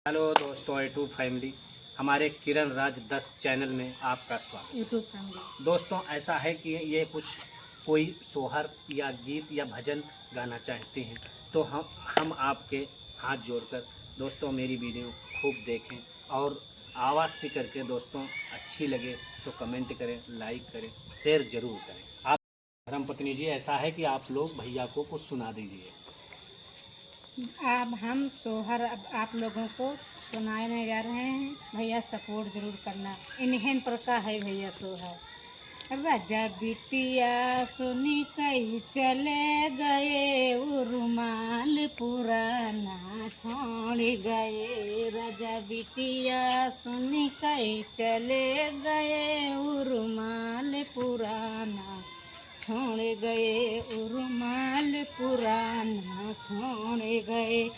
Hello दोस्तों, YouTube family, हमारे किरण राज 10 channel में आपका स्वागत। यूट्यूब फैमिली दोस्तों, ऐसा है कि ये कुछ कोई सोहर या गीत या भजन गाना चाहते हैं तो हम आपके हाथ जोड़कर दोस्तों मेरी वीडियो खूब देखें और आवाज़ से करके दोस्तों अच्छी लगे तो कमेंट करें, लाइक करें, शेयर ज़रूर करें। आप धर्मपत्नी जी, ऐसा है कि आप लोग भैया को कुछ सुना दीजिए। अब हम सोहर अब आप लोगों को सुनाने जा रहे हैं। भैया सपोर्ट जरूर करना। इन्हें प्रकार है भैया सोहर। राजा बिटिया सुनी कई चले गए, वो रुमाल पुराना छोड़ गए। राजा बिटिया सुनी कई चले गए, वो रुमाल पुराना छोड़ गए, रुमाल पुराना छोड़ गए।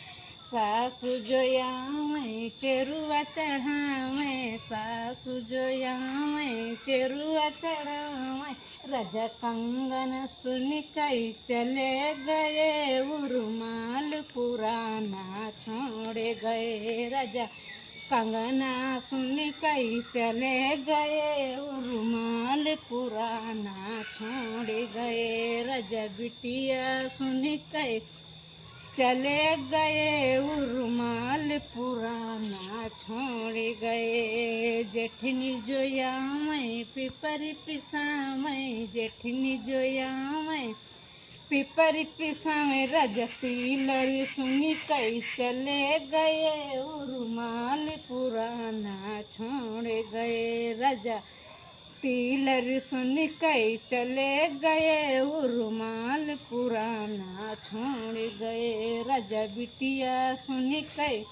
सासु जो आवे चेरुआ चढ़ावे, सासु जो आवे चेरुआ चढ़ावे। राजा कंगन सुन कई चले गए, रुमाल पुराना छोड़ गए। राजा कंगना सुन कई चले गए, रुमाल पुराना छोड़ गए। राजा बिटिया सुन कई चले गए, रुमाल पुराना छोड़ गए। जेठनी जो आवे पिपरी पिसावे, जेठनी जो आवे पिपरी पिसावे। राजा पीलर सुनी कई चले गए, रुमाल पुराना छोड़ गए। राजा पीलर सुन कई चले गए, रुमाल पुराना छोड़ गए। राजा बिटिया सुन कई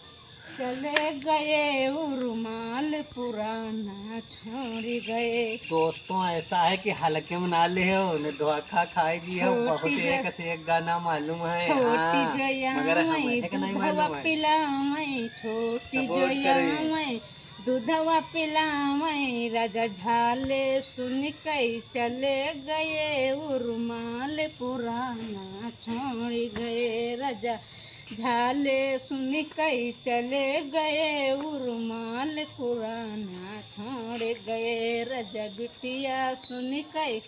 चले गए, रुमाल पुराना छोड़ गए। दोस्तों, ऐसा है कि हल्के में ना ले हो न धोखा खाएगी हो। बहुत एक से एक गाना मालूम है। छोटी जो मगर हमें नहीं मालूम है। पिलावे, छोटी जो आवे दूधवा पिलावे। राजा झाले सुन कई चले गए, रुमाल पुराना छोड़ गए। राजा झाले सुन कई चले गए, रुमाल पुराना छोड़ गए। राजा बिटिया सुन कई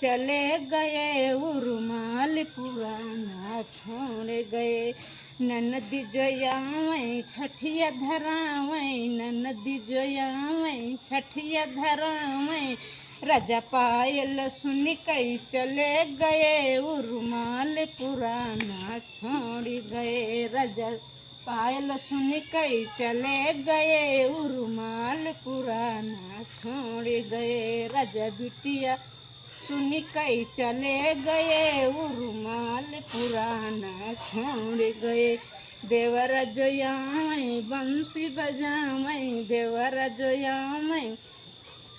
चले गए, रुमाल पुराना छोड़ गए। ननदी जो आवे छठिया धरावे, ननदी जो आवे छठिया धरावे। राजा पायल सुन कई चले गए, रुमाल पुराना छोड़ गए। राजा पायल सुन कई चले गए, रुमाल पुराना छोड़ गए। राजा बिटिया सुन कई चले गए, रुमाल पुराना छोड़ गए। देवरा जो आवे बंसी बजावे, देवरा जो आवे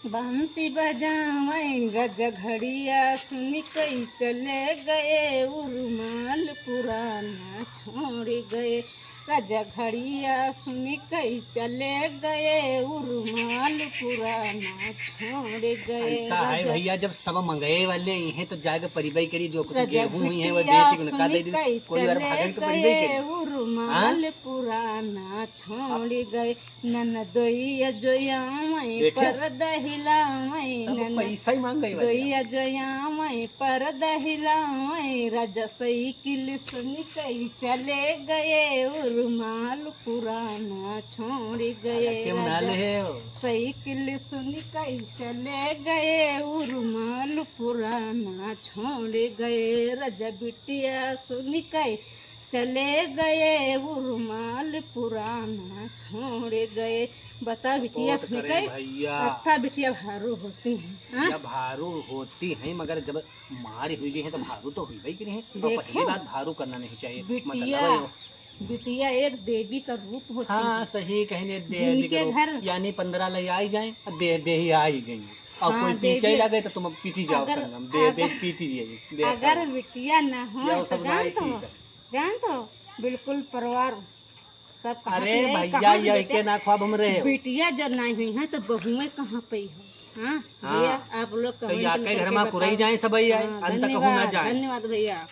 बंसी बजावे। राजा घड़िया सुन कई चले गए, रुमाल पुराना छोड़ गए। राजा घड़िया सुन कई चले गए, रुमाल पुराना छोड़ गए। ऐसा है भैया, जब सब मंगए वाले हैं तो जाके परिबई करी, जो कुछ गेहूं हुई है वो बेच के नका दे दी। कोई बार भागन तो परिबई करी। रुमाल पुराना छोड़ गए। ननदोइया जो आवे पर्दा हिलावे, पैसा ही मांग गई दोइया जो आवे पर्दा हिलावे। राजा साइकिल सुन कई चले गए, रुमाल पुराना छोड़ गए। साइकिल सुन कई चले गए, रुमाल पुराना छोड़ गए। राजा बिटिया सुन कई चले गए, रुमाल पुराना छोड़ गए। बता बिटिया सुन कई अच्छा बिटिया भारू होती है। भारू होती है, मगर जब मारी हुई है तो भारू तो हुई कि नहीं। तो पहली बात भारू करना नहीं चाहिए। बिटिया बिटिया एक देवी का रूप होती है। हाँ सही कहने देवी का रूप, यानी 15 ले आई जाए दे ही आई गई। और कोई पीछे लगे तो तुम पीटी जाओ संगम दे पीटी जाइए। अगर बिटिया ना हो तो जान तो बिल्कुल परिवार सब। अरे भैया ये के ना ख्वाब हम रहे। बिटिया जब नहीं हुई है तो बहुएं कहाँ पे हो। हाँ भैया, आप लोग घर में कुरई जाए सब, अंत कहूँ ना जाए। धन्यवाद भैया।